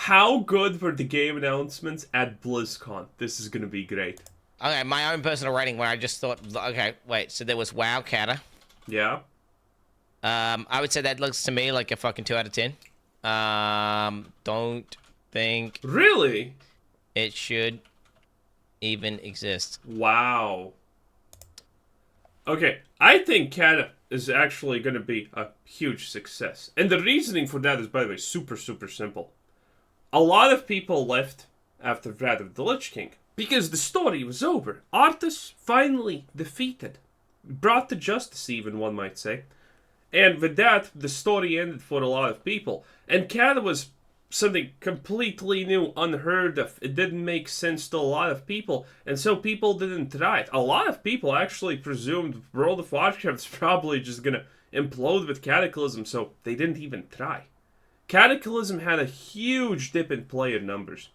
How good were the game announcements at BlizzCon? This is gonna be great. Okay, my own personal rating where I just thought, okay, wait, so there was WoW Kata. Yeah? I would say that looks to me like a fucking 2 out of 10. Don't think Really? it should even exist. Wow. Okay, I think Canada is actually gonna be a huge success. And the reasoning for that is, by the way, super, super simple. A lot of people left after Wrath of the Lich King because the story was over. Arthas finally defeated. Brought to justice, even one might say. And with that, the story ended for a lot of people. And Canada was something completely new, unheard of. It didn't make sense to a lot of people, and so people didn't try it. A lot of people actually presumed World of Warcraft's probably just gonna implode with Cataclysm, so they didn't even try. Cataclysm had a huge dip in player numbers.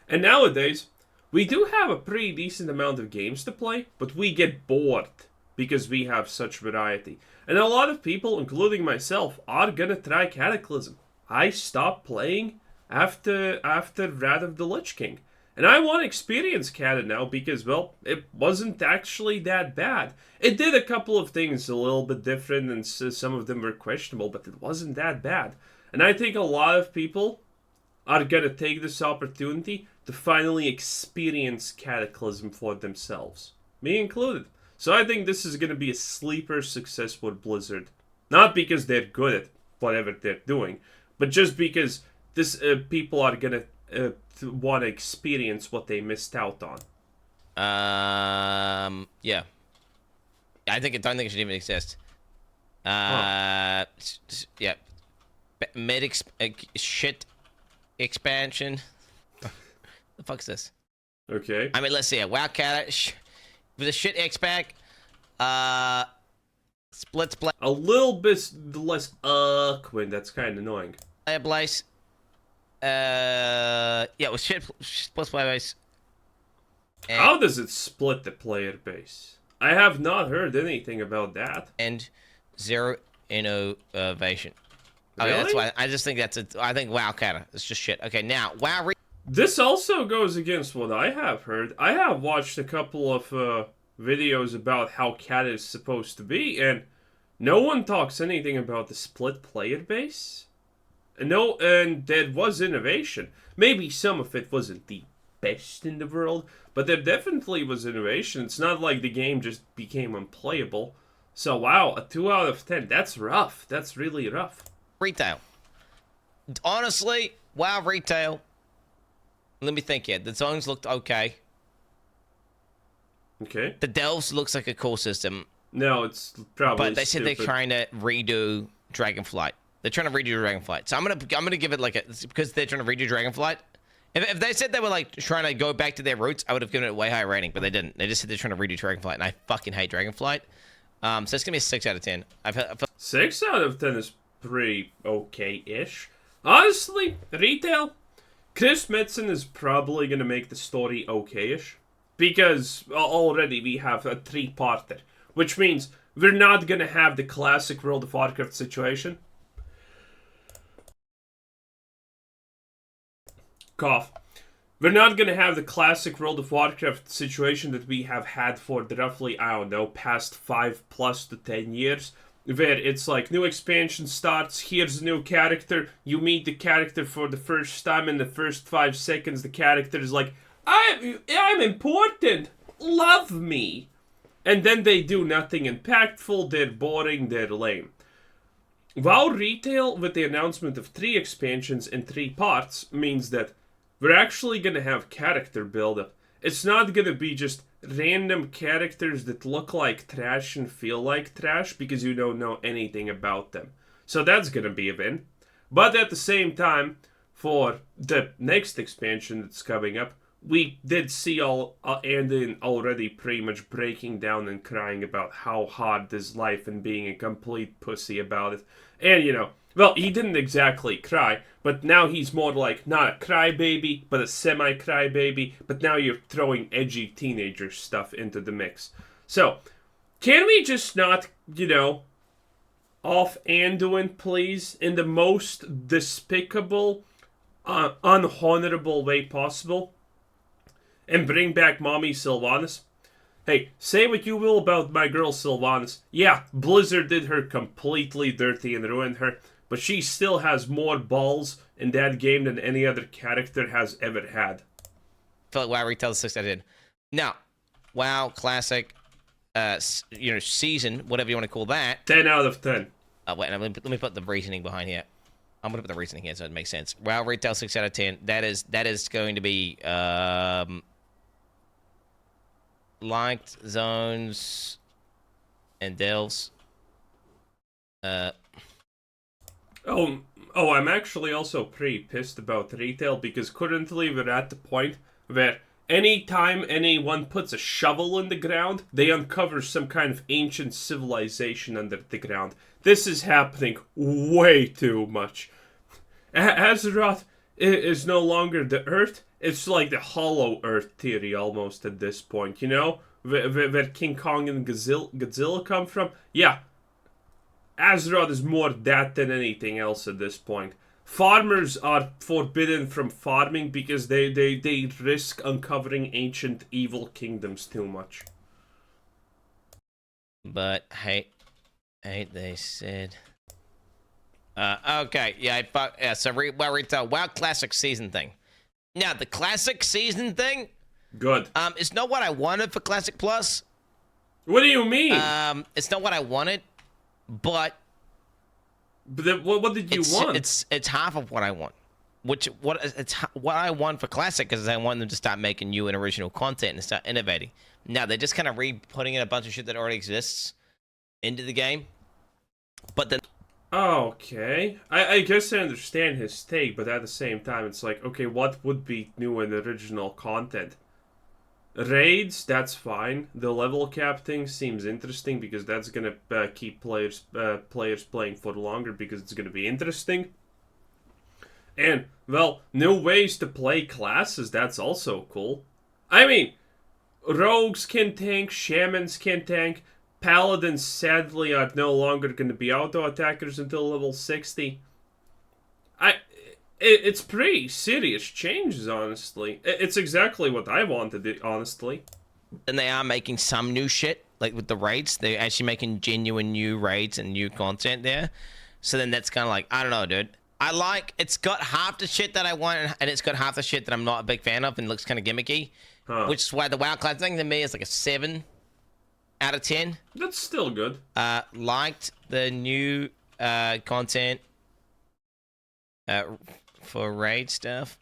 And nowadays, we do have a pretty decent amount of games to play, but we get bored because we have such variety. And a lot of people, including myself, are gonna try Cataclysm. I stopped playing after Wrath of the Lich King. And I want to experience Cata now because, well, it wasn't actually that bad. It did a couple of things a little bit different and some of them were questionable, but it wasn't that bad. And I think a lot of people are gonna take this opportunity to finally experience Cataclysm for themselves. Me included. So I think this is gonna be a sleeper success for Blizzard. Not because they're good at whatever they're doing, but just because this people are gonna want to experience what they missed out on. Yeah. Don't think it should even exist. Yeah. Shit expansion. The fuck's this? Okay. I mean, let's see. Wildcat with a shit X pack. Split. A little bit less Quinn. That's kind of annoying. Player Blaze. Yeah, it was shit plus player base. And, how does it split the player base? I have not heard anything about that. And zero innovation. Really? Okay, that's why I just think I think Wildcat. It's just shit. Okay, now WoW. This also goes against what I have heard. I have watched a couple of videos about how Cat is supposed to be, and no one talks anything about the split player base. No, and there was innovation. Maybe some of it wasn't the best in the world, but there definitely was innovation. It's not like the game just became unplayable. So wow, a 2 out of 10. That's rough. That's really rough. Retail. Honestly, WoW retail. Let me think here. The zones looked okay. Okay. The Delves looks like a cool system. No, it's probably but they said they're stupid. trying to redo Dragonflight. They're trying to redo Dragonflight. So I'm gonna give it like because they're trying to redo Dragonflight. If they said they were like trying to go back to their roots, I would have given it a way higher rating, but they didn't. They just said they're trying to redo Dragonflight, and I fucking hate Dragonflight. So it's gonna be a 6 out of 10. 6 out of 10 is pretty okay-ish. Honestly, retail, Chris Metzen is probably gonna make the story okay-ish. Because already we have a 3-parter. Which means we're not gonna have the classic World of Warcraft situation. Cough. We're not gonna have the classic World of Warcraft situation that we have had for the roughly, I don't know, past 5 plus to 10 years. Where it's like, new expansion starts, here's a new character, you meet the character for the first time, in the first 5 seconds the character is like, I'm important, love me. And then they do nothing impactful, they're boring, they're lame. WoW Retail, with the announcement of 3 expansions in 3 parts, means that we're actually gonna have character build-up. It's not gonna be just random characters that look like trash and feel like trash because you don't know anything about them. So that's gonna be a win. But at the same time, for the next expansion that's coming up, we did see Andin already pretty much breaking down and crying about how hard this life and being a complete pussy about it. And, you know, well, he didn't exactly cry, but now he's more like not a crybaby, but a semi-crybaby, but now you're throwing edgy teenager stuff into the mix. So, can we just not, you know, off Anduin, please, in the most despicable, unhonorable way possible and bring back mommy Sylvanas. Hey, say what you will about my girl Sylvanas. Yeah, Blizzard did her completely dirty and ruined her, but she still has more balls in that game than any other character has ever had. I feel like WoW Retail 6 I did. Now, WoW Classic, season, whatever you want to call that. 10 out of 10. Wait, let me put the reasoning behind here. I'm gonna put the reasoning here so it makes sense. WoW Retail 6 out of 10. That is going to be liked zones and delves. I'm actually also pretty pissed about retail because currently we're at the point where anytime anyone puts a shovel in the ground, they uncover some kind of ancient civilization under the ground. This is happening way too much. Azeroth is no longer the Earth. It's like the Hollow Earth theory almost at this point, you know? Where King Kong and Godzilla come from. Yeah, Azeroth is more that than anything else at this point. Farmers are forbidden from farming because they risk uncovering ancient evil kingdoms too much. But hey, they said. Okay, yeah, so WoW Retail, WoW Classic Season thing. Now, the Classic Season thing, good. It's not what I wanted for Classic Plus. What do you mean? It's not what I wanted, but what did you want? It's half of what I want. It's what I want for Classic because I want them to start making new and original content and start innovating. Now they're just kind of putting in a bunch of shit that already exists into the game, but then. Okay. I guess I understand his take, but at the same time, it's like, okay, what would be new and original content? Raids, that's fine. The level cap thing seems interesting because that's gonna keep players playing for longer because it's gonna be interesting. And, well, new ways to play classes, that's also cool. I mean, rogues can tank, shamans can tank, paladins sadly are no longer going to be auto attackers until level 60. It's pretty serious changes, honestly. It's exactly what I wanted, honestly. And they are making some new shit, like with the raids. They're actually making genuine new raids and new content there. So then that's kind of like, I don't know, dude. It's got half the shit that I want, and it's got half the shit that I'm not a big fan of and looks kind of gimmicky. Which is why the WoW class thing to me is like a 7 out of 10. That's still good. Liked the new content for raid stuff.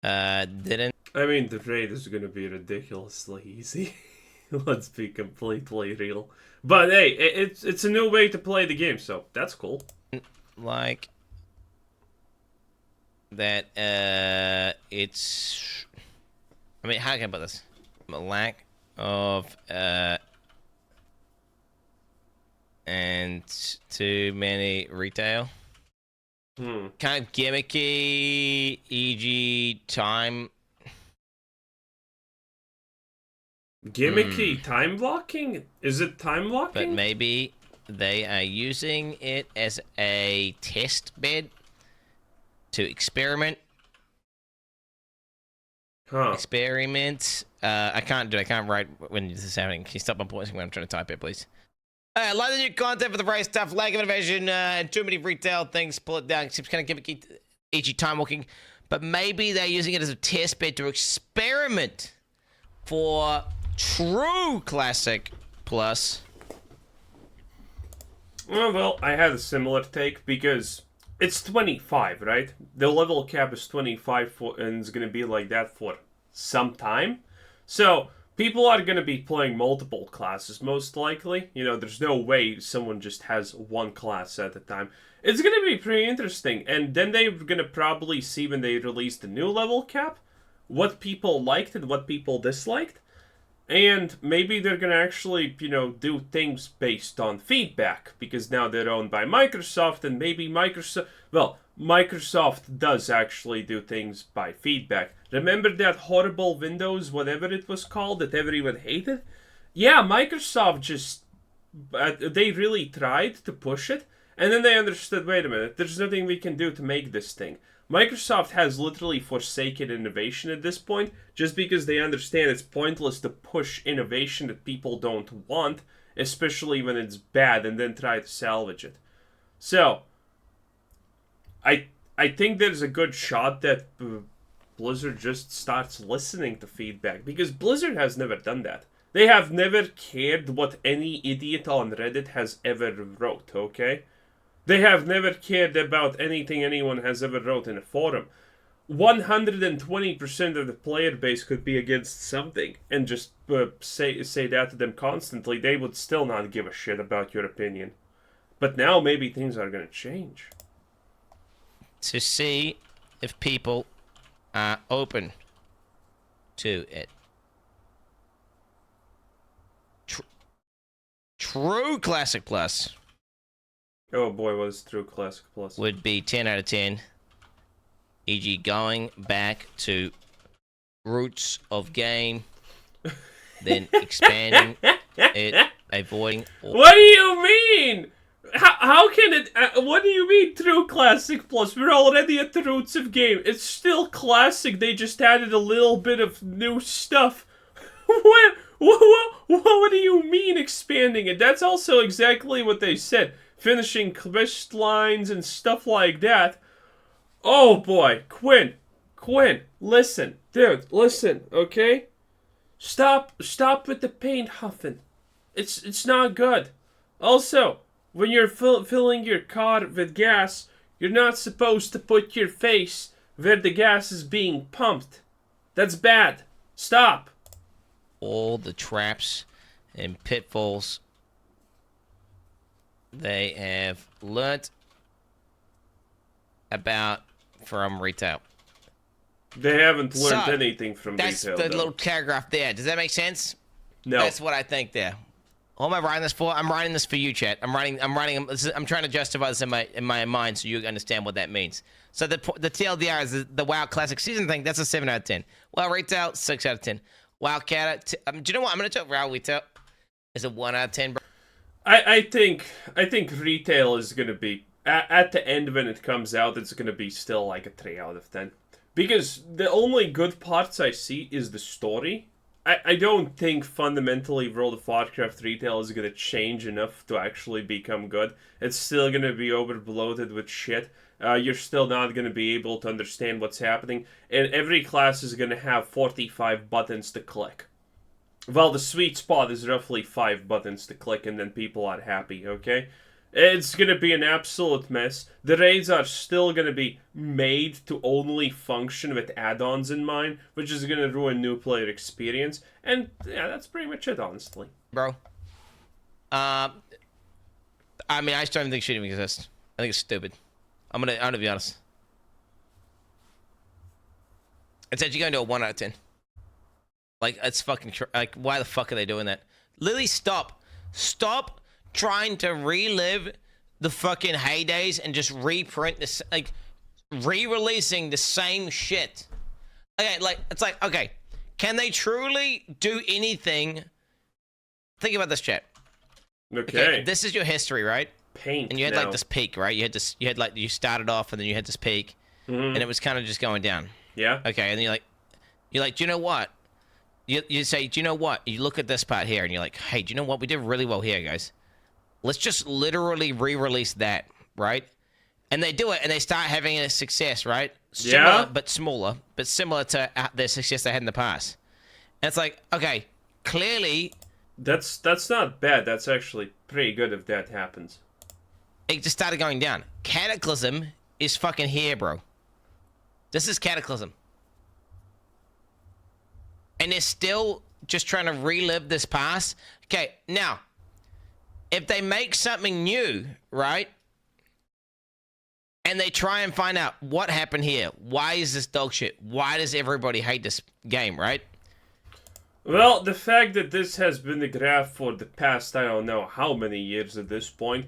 Didn't. I mean, the raid is going to be ridiculously easy. Let's be completely real. But hey, it's a new way to play the game, so that's cool. Like that. It's. I mean, how can I put this? A lack of and too many retail. Kind of gimmicky, e.g. time. Gimmicky time blocking? Is it time blocking? But maybe they are using it as a test bed to experiment. Experiment. I can't write when this is happening. Can you stop my voice when I'm trying to type it, please? A lot of new content for the price stuff, lack of innovation, too many retail things, pull it down. It seems kind of gimmicky, e.g. time walking. But maybe they're using it as a test bed to experiment for true Classic Plus. Well, I had a similar take because it's 25, right? The level cap is 25 and it's going to be like that for some time. So people are going to be playing multiple classes, most likely. You know, there's no way someone just has one class at a time. It's going to be pretty interesting. And then they're going to probably see when they release the new level cap what people liked and what people disliked. And maybe they're going to actually, do things based on feedback. Because now they're owned by Microsoft, and maybe Microsoft does actually do things by feedback. Remember that horrible Windows, whatever it was called, that everyone hated? Yeah, Microsoft just... they really tried to push it, and then they understood, wait a minute, there's nothing we can do to make this thing. Microsoft has literally forsaken innovation at this point just because they understand it's pointless to push innovation that people don't want, especially when it's bad, and then try to salvage it. So, I think there's a good shot that Blizzard just starts listening to feedback, because Blizzard has never done that. They have never cared what any idiot on Reddit has ever wrote, okay? They have never cared about anything anyone has ever wrote in a forum. 120% of the player base could be against something, and just say that to them constantly. They would still not give a shit about your opinion. But now maybe things are going to change. To see if people are open to it. True Classic Plus Oh boy, what is True Classic Plus? would be 10 out of 10. E.g. going back to roots of game, then expanding it, avoiding... What do you mean? How can it... what do you mean True Classic Plus? We're already at the roots of game. It's still classic, they just added a little bit of new stuff. What do you mean expanding it? That's also exactly what they said. Finishing quest lines and stuff like that. Oh boy, Quinn, listen. Dude, listen, okay? Stop with the paint huffing. It's not good. Also, when you're filling your car with gas, you're not supposed to put your face where the gas is being pumped. That's bad. Stop. All the traps and pitfalls they have learnt about from retail. They haven't learned anything from that's retail. That's the though. little paragraph there. Does that make sense? No. That's what I think there. Who am I writing this for? I'm writing this for you, chat. I'm trying to justify this in my mind so you understand what that means. So the TLDR is the WoW Classic Season thing. That's a 7 out of 10. WoW Retail, 6 out of 10. WoW Cat, do you know what? I'm gonna talk WoW Retail. Is a 1 out of 10, bro. I think retail is gonna be at the end when it comes out. It's gonna be still like a 3 out of 10, because the only good parts I see is the story. I don't think fundamentally World of Warcraft retail is gonna change enough to actually become good. It's still gonna be overbloated with shit. You're still not gonna be able to understand what's happening, and every class is gonna have 45 buttons to click. Well, the sweet spot is roughly 5 buttons to click, and then people are happy, okay? It's gonna be an absolute mess. The raids are still gonna be made to only function with add-ons in mind, which is gonna ruin new player experience. And yeah, that's pretty much it, honestly. Bro. I mean, I just don't even think shit even exists. I think it's stupid. I'm gonna be honest. It's actually going to a 1 out of 10. Like, it's fucking... Like, why the fuck are they doing that? Lily, stop. Stop trying to relive the fucking heydays and just reprint this... Like, re-releasing the same shit. Okay, like, it's like, okay. Can they truly do anything... Think about this, chat. Okay. This is your history, right? Paint. And you had now. like this peak, right? You had like you started off and then you had this peak, and it was kind of just going down. Yeah. Okay, and then you're like, do you know what? You say, do you know what? You look at this part here, and you're like, hey, do you know what? We did really well here, guys. Let's just literally re-release that, right? And they do it, and they start having a success, right? Similar, but smaller, but similar to their success they had in the past. And it's like, okay, clearly, that's not bad. That's actually pretty good if that happens. It just started going down. Cataclysm is fucking here, bro. This is Cataclysm. And they're still just trying to relive this past. Okay, now, if they make something new, right? And they try and find out what happened here. Why is this dog shit? Why does everybody hate this game, right? Well, the fact that this has been the graph for the past, I don't know how many years at this point,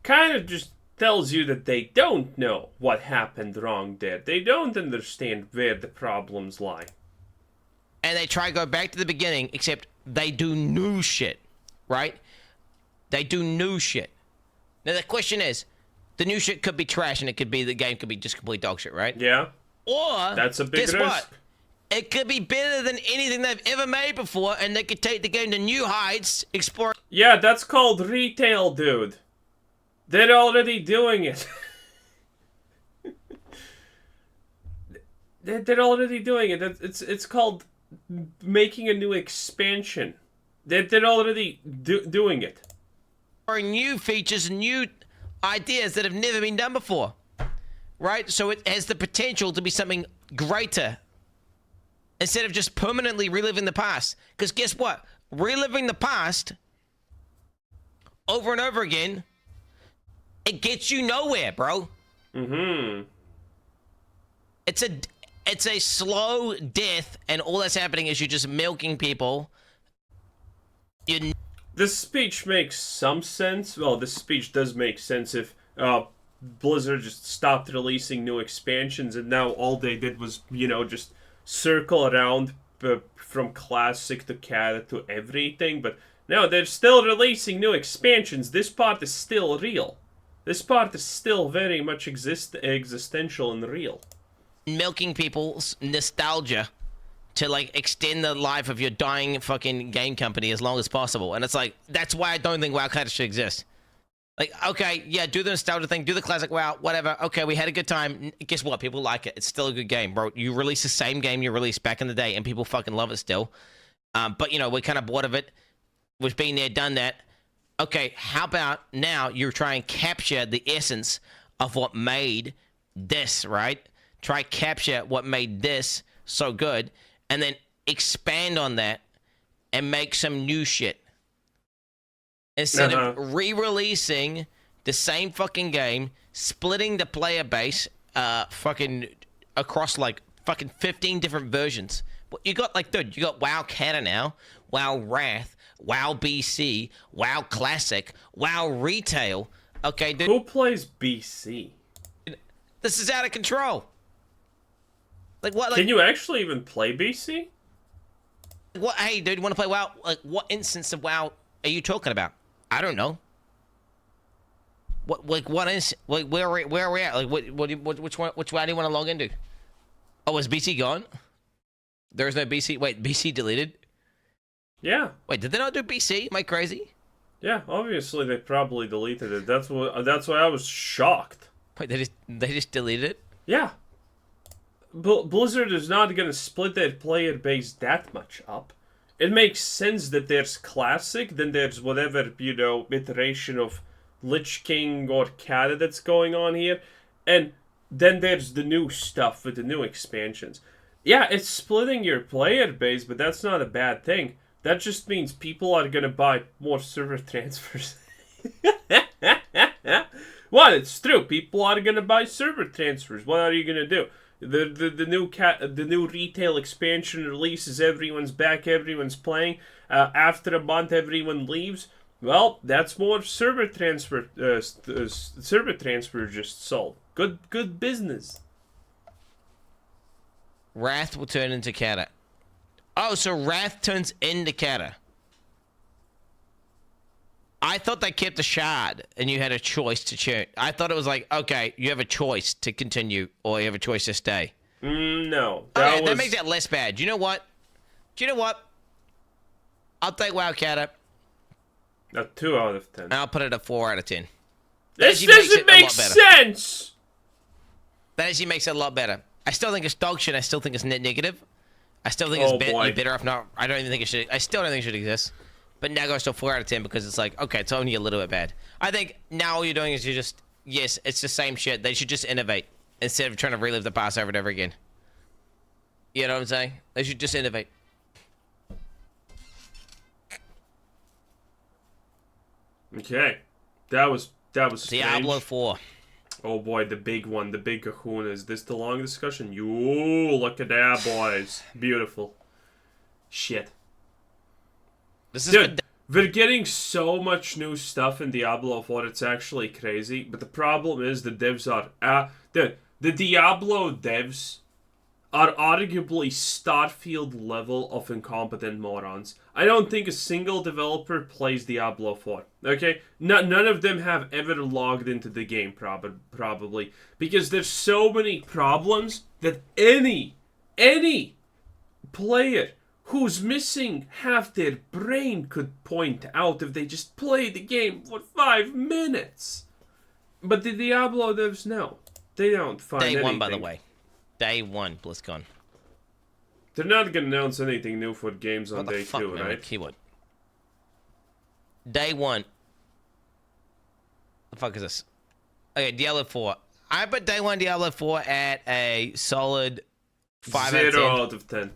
kind of just tells you that they don't know what happened wrong there. They don't understand where the problems lie. And they try to go back to the beginning, except they do new shit, right? They do new shit. Now the question is, the new shit could be trash, and the game could be just complete dog shit, right? Yeah. Or That's a big guess risk. what? It could be better than anything they've ever made before, and they could take the game to new heights, explore. Yeah, that's called retail, dude. They're already doing it. They're already doing it. It's called making a new expansion. They're already doing it. New features, new ideas that have never been done before, right? So it has the potential to be something greater instead of just permanently reliving the past. Because guess what? Reliving the past over and over again, it gets you nowhere, bro. Mm-hmm. It's a slow death, and all that's happening is you're just milking people. This speech makes some sense. Well, this speech does make sense if Blizzard just stopped releasing new expansions, and now all they did was, just circle around from classic to cata to everything. But no, they're still releasing new expansions. This part is still real. This part is still very much existential and real. Milking people's nostalgia to like extend the life of your dying fucking game company as long as possible. And it's like, that's why I don't think WoW Classic should exist. Like, okay, yeah, do the nostalgia thing, do the classic WoW, whatever. Okay, we had a good time. Guess what? People like it. It's still a good game, bro. You release the same game you released back in the day and people fucking love it still. But we're kind of bored of it. We've been there, done that. Okay, how about now you try and capture the essence of what made this, right? Try capture what made this so good, and then expand on that and make some new shit. Instead of re-releasing the same fucking game, splitting the player base fucking across like fucking 15 different versions. You got like, dude, you got WoW Cata now, WoW Wrath, WoW BC, WoW Classic, WoW Retail. Okay, dude. Who plays BC? This is out of control. Like what? Like, can you actually even play BC? What? Hey, dude, you want to play WoW? Like, what instance of WoW are you talking about? I don't know. What is? Like, where are we at? Like, which one? Which WoW do you want to log into? Oh, is BC gone? There is no BC. Wait, BC deleted? Yeah. Wait, did they not do BC? Am I crazy? Yeah, obviously they probably deleted it. That's why I was shocked. Wait, they just deleted it? Yeah. Blizzard is not going to split their player base that much up. It makes sense that there's Classic, then there's whatever, iteration of Lich King or Cata that's going on here, and then there's the new stuff with the new expansions. Yeah, it's splitting your player base, but that's not a bad thing. That just means people are going to buy more server transfers. Well, it's true. People are going to buy server transfers. What are you going to do? The new retail expansion releases, everyone's back, everyone's playing. After a month, everyone leaves. Well, that's more server transfer. Server transfer just sold. Good business. Wrath will turn into Cata. Oh, so Wrath turns into Cata. I thought they kept the shard and you had a choice to change. I thought it was like, okay, you have a choice to continue or you have a choice to stay. No. That makes that less bad. Do you know what? I'll take WoW Cata. A 2 out of 10. And I'll put it a 4 out of 10. This doesn't make sense! That actually makes it a lot better. I still think it's dog shit. I still think it's net negative. I still think it's you're better off not. I don't even think it should. I still don't think it should exist. But now goes to a 4 out of 10 because it's like, okay, it's only a little bit bad. I think now all you're doing is yes, it's the same shit. They should just innovate instead of trying to relive the past over and over again. You know what I'm saying? They should just innovate. Okay. That was strange. Diablo 4. Oh boy, the big one, the big kahuna. Is this the long discussion? Look at that, boys. Beautiful. Shit. Dude, we're getting so much new stuff in Diablo 4, it's actually crazy. But the problem is the devs are... dude, the Diablo devs are arguably Starfield level of incompetent morons. I don't think a single developer plays Diablo 4. Okay? None of them have ever logged into the game, probably. Because there's so many problems that any player who's missing half their brain could point out if they just play the game for 5 minutes. But the Diablo devs, no. They don't find anything. Day one, by the way. Day one, BlizzCon. They're not going to announce anything new for games on What the day fuck, 2, man, right? Keyboard. Day one. The fuck is this? Okay, Diablo 4. I put day one Diablo 4 at a solid 5 out of 10. 0 out of 10.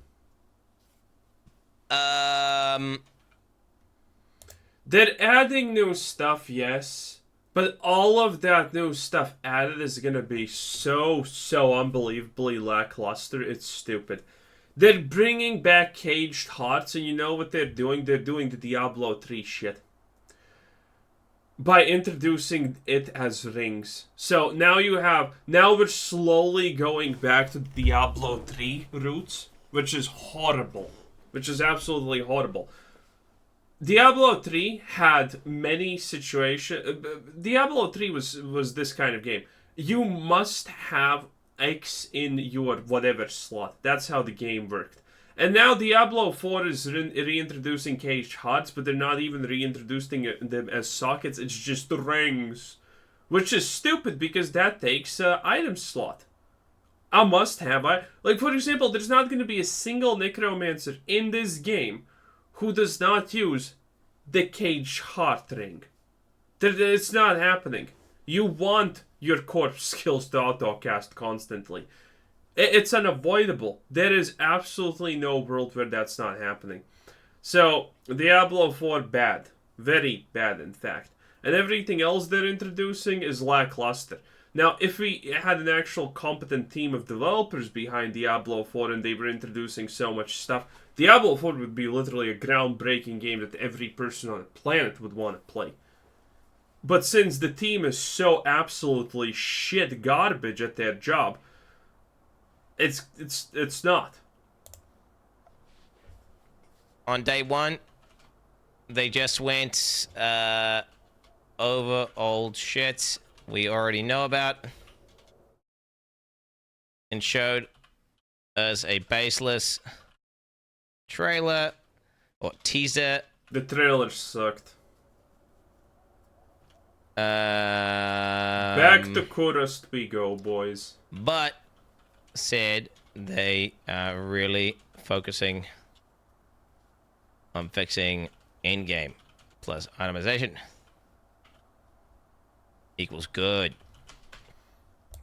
They're adding new stuff, yes. But all of that new stuff added is going to be so unbelievably lackluster. It's stupid. They're bringing back Caged Hearts, and you know what they're doing? They're doing the Diablo 3 shit. By introducing it as rings. So now we're slowly going back to Diablo 3 roots, which is horrible. Which is absolutely horrible. Diablo 3 had many situations. Diablo 3 was this kind of game. You must have X in your whatever slot. That's how the game worked. And now Diablo 4 is reintroducing Caged Hearts, but they're not even reintroducing them as sockets. It's just rings. Which is stupid because that takes item slot. A must have. Like, for example, there's not going to be a single necromancer in this game who does not use the Caged Heart ring. It's not happening. You want your corpse skills to auto-cast constantly. It's unavoidable. There is absolutely no world where that's not happening. So, Diablo 4, bad. Very bad, in fact. And everything else they're introducing is lackluster. Now, if we had an actual competent team of developers behind Diablo 4 and they were introducing so much stuff, Diablo 4 would be literally a groundbreaking game that every person on the planet would want to play. But since the team is so absolutely shit garbage at their job, it's not. On day one, they just went over old shit we already know about and showed us a baseless trailer or teaser. The trailer sucked. Back to Kurust we go, boys. But said they are really focusing on fixing in-game plus itemization equals good.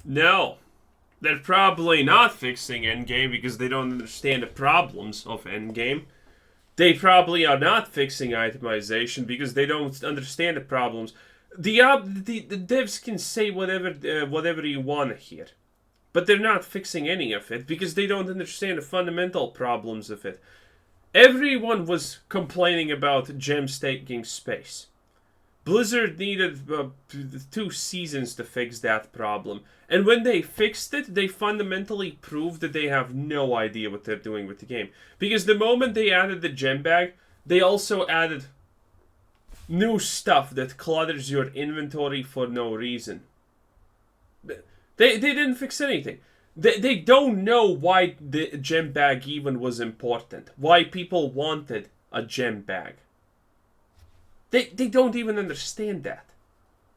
No. They're probably not fixing endgame because they don't understand the problems of endgame. They probably are not fixing itemization because they don't understand the problems. The devs can say whatever you want to hear. But they're not fixing any of it because they don't understand the fundamental problems of it. Everyone was complaining about gem staking space. Blizzard needed 2 seasons to fix that problem. And when they fixed it, they fundamentally proved that they have no idea what they're doing with the game. Because the moment they added the gem bag, they also added new stuff that clutters your inventory for no reason. They didn't fix anything. They don't know why the gem bag even was important. Why people wanted a gem bag. They don't even understand that.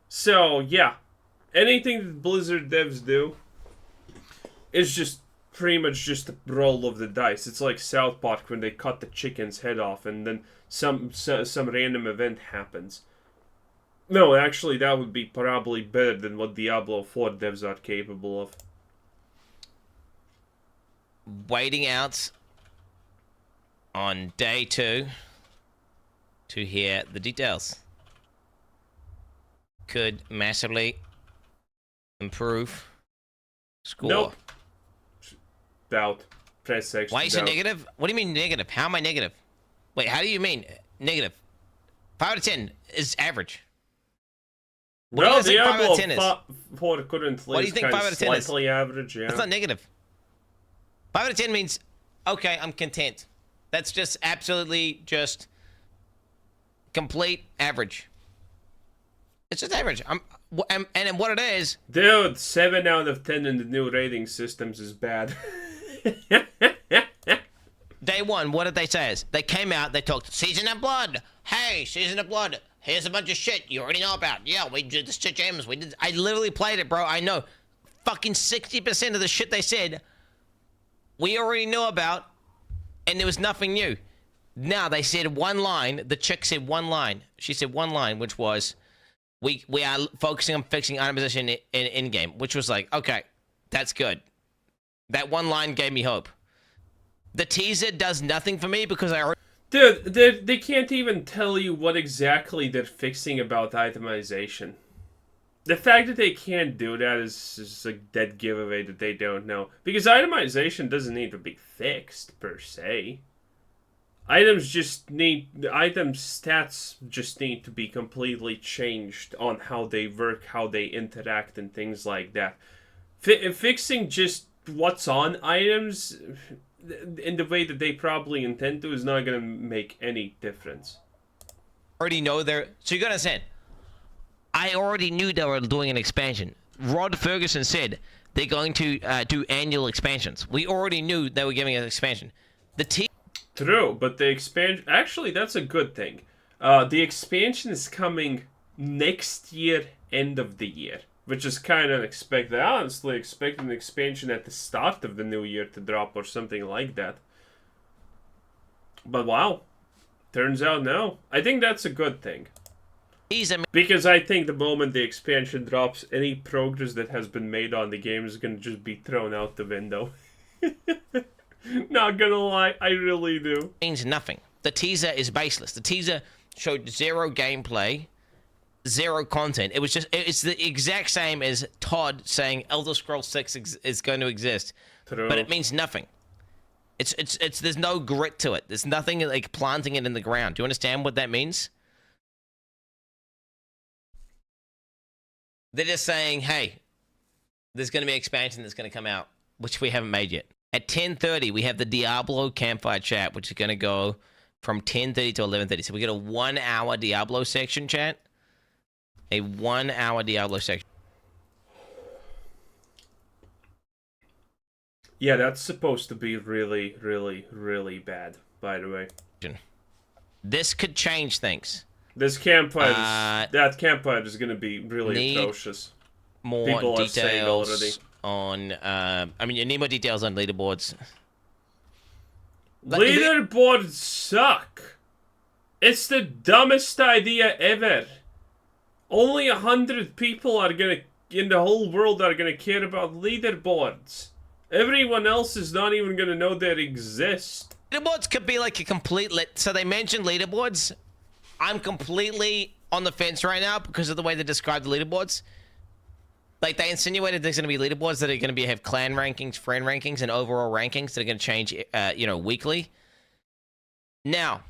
So, yeah. Anything that Blizzard devs do is just pretty much just a roll of the dice. It's like South Park when they cut the chicken's head off and then some random event happens. No, actually, that would be probably better than what Diablo 4 devs are capable of. Waiting out on day 2 to hear the details. Could massively improve score. Nope. Doubt. Press X. Why is it negative? What do you mean negative? How am I negative? Wait, how do you mean negative? 5 out of 10 is average. Well, Diablo 4 currently what do you is think kind 5 of out of 10 is? slightly average, yeah. That's not negative. 5 out of 10 means, okay, I'm content. That's just absolutely just complete average. It's just average. And what it is... Dude, 7 out of 10 in the new rating systems is bad. Day one, what did they say? They came out, they talked, Season of Blood. Hey, Season of Blood. Here's a bunch of shit you already know about. Yeah, we did the shit gems. I literally played it, bro. I know. Fucking 60% of the shit they said, we already knew about, and there was nothing new. Now, they said one line. The chick said one line. She said one line, which was, we are focusing on fixing item position in game, which was like, okay, that's good. That one line gave me hope. The teaser does nothing for me because I already... Dude, they can't even tell you what exactly they're fixing about itemization. The fact that they can't do that is a dead giveaway that they don't know. Because itemization doesn't need to be fixed, per se. Item stats just need to be completely changed on how they work, how they interact, and things like that. Fixing just what's on items in the way that they probably intend to is not going to make any difference. Already know they're... So you gotta understand, I already knew they were doing an expansion. Rod Ferguson said they're going to do annual expansions. We already knew they were giving an expansion. True, but the expansion... Actually, that's a good thing. The expansion is coming next year, end of the year. Which is kind of unexpected. I honestly expect an expansion at the start of the new year to drop or something like that. But wow. Turns out no. I think that's a good thing. Because I think the moment the expansion drops, any progress that has been made on the game is going to just be thrown out the window. Not gonna lie, I really do. Means nothing. The teaser is baseless. The teaser showed zero gameplay, zero content. It was just, it's the exact same as Todd saying Elder Scrolls 6 is going to exist. True. But it means nothing. It's there's no grit to it. There's nothing like planting it in the ground. Do you understand what that means? They're just saying, hey, there's going to be an expansion that's going to come out, which we haven't made yet. At 10:30, we have the Diablo Campfire Chat, which is going to go from 10:30 to 11:30. So we get a 1 hour Diablo section chat. A 1 hour Diablo section. Yeah, that's supposed to be really, really, really bad, by the way. This could change things. This campfire, that campfire is going to be really atrocious. More People details are saying already. on, I mean, you need more details on leaderboards. Leaderboards suck. It's the dumbest idea ever. Only 100 people are gonna, in the whole world, are gonna care about leaderboards. Everyone else is not even gonna know they exist. Leaderboards could be like a complete so they mentioned leaderboards. I'm completely on the fence right now because of the way they describe the leaderboards. Like, they insinuated there's gonna be leaderboards that are gonna have clan rankings, friend rankings, and overall rankings that are gonna change, weekly. Now,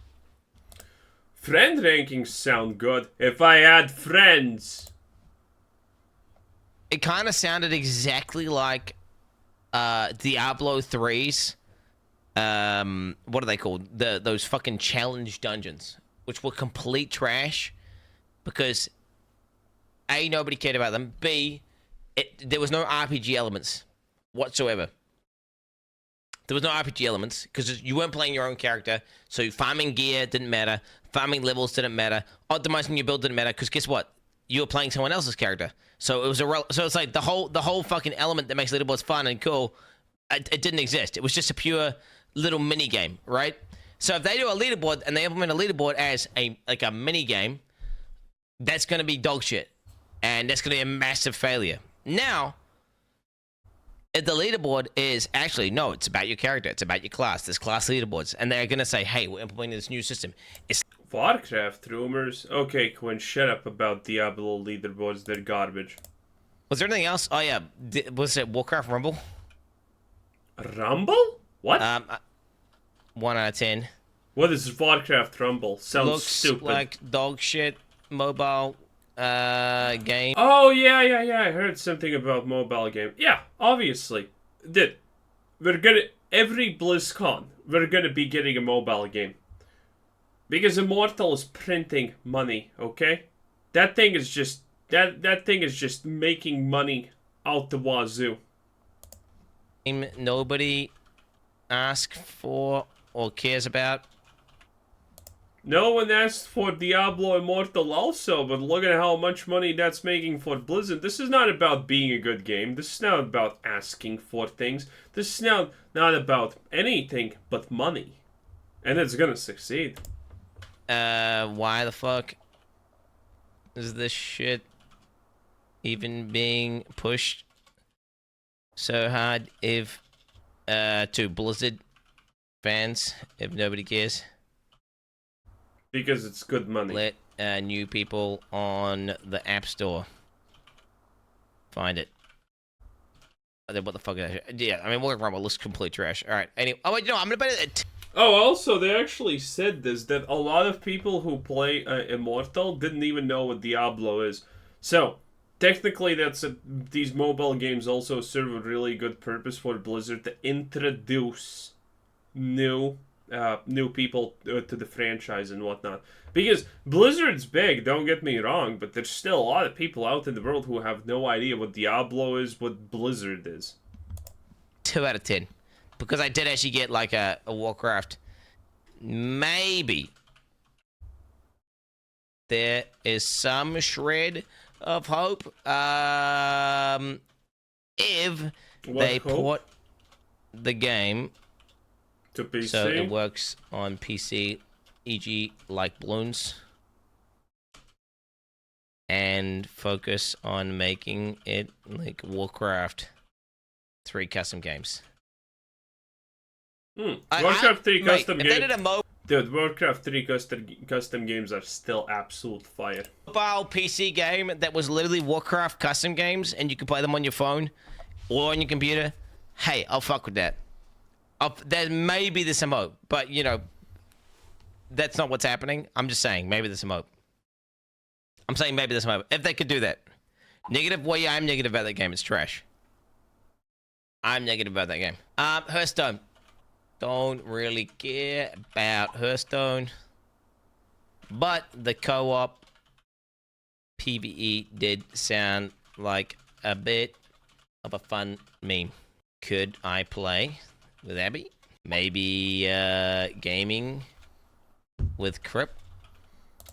friend rankings sound good. If I had friends. It kind of sounded exactly like Diablo 3's, what are they called? Those fucking challenge dungeons, which were complete trash because A, nobody cared about them. B, there was no RPG elements whatsoever. There was no RPG elements because you weren't playing your own character, so farming gear didn't matter, farming levels didn't matter, optimizing your build didn't matter because guess what? You were playing someone else's character, so it was so it's like the whole fucking element that makes leaderboards fun and cool, it didn't exist. It was just a pure little mini game, right? So if they do a leaderboard and they implement a leaderboard as a mini game, that's going to be dog shit, and that's going to be a massive failure. Now, if the leaderboard is actually, no, it's about your character, it's about your class, there's class leaderboards, and they're going to say, hey, we're implementing this new system. It's Warcraft rumors? Okay, Quinn, shut up about Diablo leaderboards, they're garbage. Was there anything else? Oh yeah, was it Warcraft Rumble? Rumble? What? 1 out of 10. What is Warcraft Rumble? Sounds Looks stupid. like dog shit mobile game. Oh, yeah, I heard something about mobile game. Yeah, obviously. We're gonna... every BlizzCon, we're gonna be getting a mobile game. Because Immortal is printing money, okay? That thing is just that thing is just making money out the wazoo. Nobody asks for or cares about. No one asked for Diablo Immortal also, but look at how much money that's making for Blizzard. This is not about being a good game. This is not about asking for things. This is not about anything but money. And it's gonna succeed. Why the fuck is this shit even being pushed so hard if to Blizzard fans if nobody cares? Because it's good money. Let new people on the App Store find it. What the fuck is that? Yeah, I mean, Morgan Rumble looks complete trash. All right, anyway. Oh, wait, no, I'm gonna bet it. Oh, also, they actually said this, that a lot of people who play Immortal didn't even know what Diablo is. So, technically, these mobile games also serve a really good purpose for Blizzard to introduce new people to the franchise and whatnot. Because Blizzard's big, don't get me wrong, but there's still a lot of people out in the world who have no idea what Diablo is, what Blizzard is. 2 out of 10. Because I did actually get like a Warcraft. Maybe there is some shred of hope. If they port the game to PC, so it works on PC, e.g., like Bloons, and focus on making it like Warcraft 3 custom games. Warcraft 3 custom games. If they did a Dude, Warcraft 3 custom games are still absolute fire. Mobile PC game that was literally Warcraft custom games, and you could play them on your phone or on your computer. Hey, I'll fuck with that. Maybe there's some hope, but you know, that's not what's happening. I'm just saying, maybe there's some hope. I'm saying maybe there's some hope. If they could do that. Negative, well, yeah, I'm negative about that game. It's trash. I'm negative about that game. Hearthstone. Don't really care about Hearthstone. But the co-op PvE did sound like a bit of a fun meme. Could I play with Abby? Maybe gaming with Crip?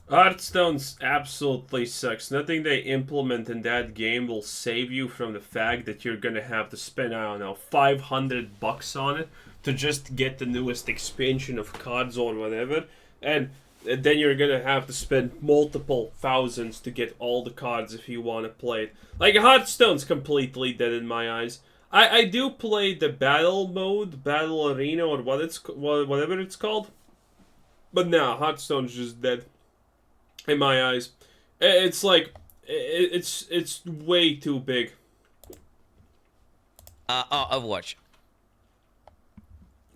Hearthstone's absolutely sucks. Nothing they implement in that game will save you from the fact that you're gonna have to spend, I don't know, $500 on it to just get the newest expansion of cards or whatever, and then you're gonna have to spend multiple thousands to get all the cards if you want to play it. Like, Hearthstone's completely dead in my eyes. I do play the battle mode, battle arena, or whatever it's called, but nah, Hearthstone's just dead in my eyes. It's like it's way too big. Overwatch.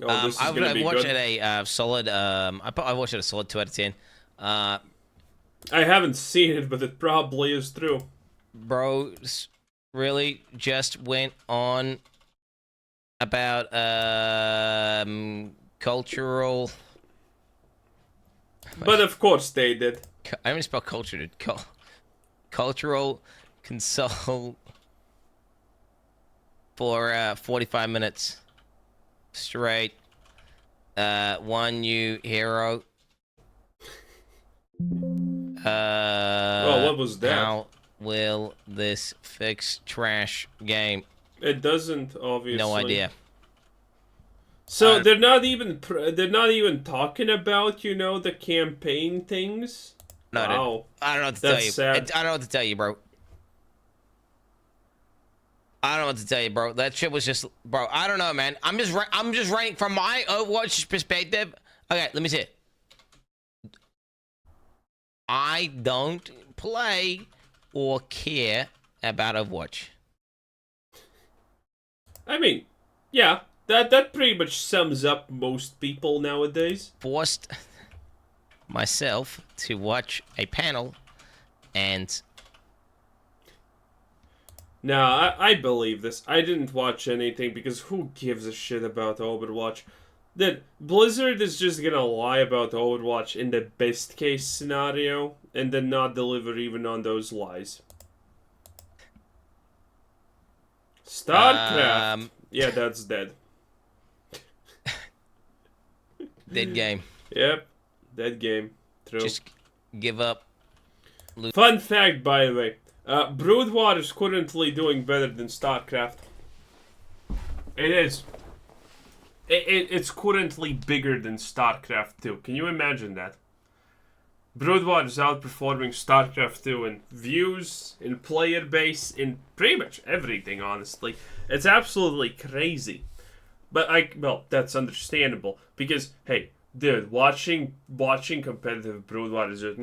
Oh, this is gonna be watched good. it a solid. I watched it a solid 2 out of 10. I haven't seen it, but it probably is true. Bros really just went on about cultural. But of course they did. I even spell culture, dude. Cultural console for 45 minutes straight. One new hero. Oh, what was that? How will this fix trash game? It doesn't, obviously. No idea. So they're not even talking about, you know, the campaign things. No, wow. I don't know what to tell you. Sad. I don't know what to tell you, bro. I don't know what to tell you, bro. That shit was just, bro. I don't know, man. I'm just ranking from my Overwatch perspective. Okay, let me see it. I don't play or care about Overwatch. I mean, yeah, that pretty much sums up most people nowadays. Forced myself to watch a panel and No, I believe this. I didn't watch anything because who gives a shit about Overwatch? That Blizzard is just gonna lie about Overwatch in the best case scenario and then not deliver even on those lies. StarCraft. Yeah, that's dead. Dead game. Yep, dead game. True. Just give up. Fun fact, by the way. Broodwater is currently doing better than StarCraft. It is. It's currently bigger than StarCraft 2. Can you imagine that? Broodwater is outperforming StarCraft 2 in views, in player base, in pretty much everything, honestly. It's absolutely crazy. But well, that's understandable because hey, dude, watching competitive Broodwater is just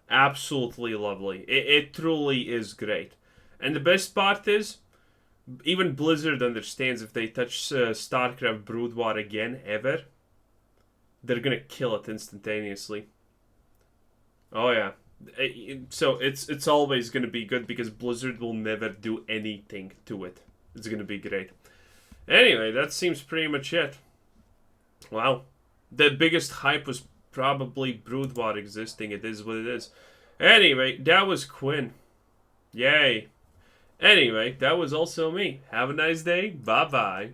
absolutely lovely. It truly is great. And the best part is, even Blizzard understands if they touch StarCraft Broodwater again ever, they're gonna kill it instantaneously. Oh yeah. So it's always gonna be good because Blizzard will never do anything to it. It's gonna be great. Anyway, that seems pretty much it. Wow. The biggest hype was probably Broodwater existing. It is what it is. Anyway, that was Quinn. Yay. Anyway, that was also me. Have a nice day. Bye-bye.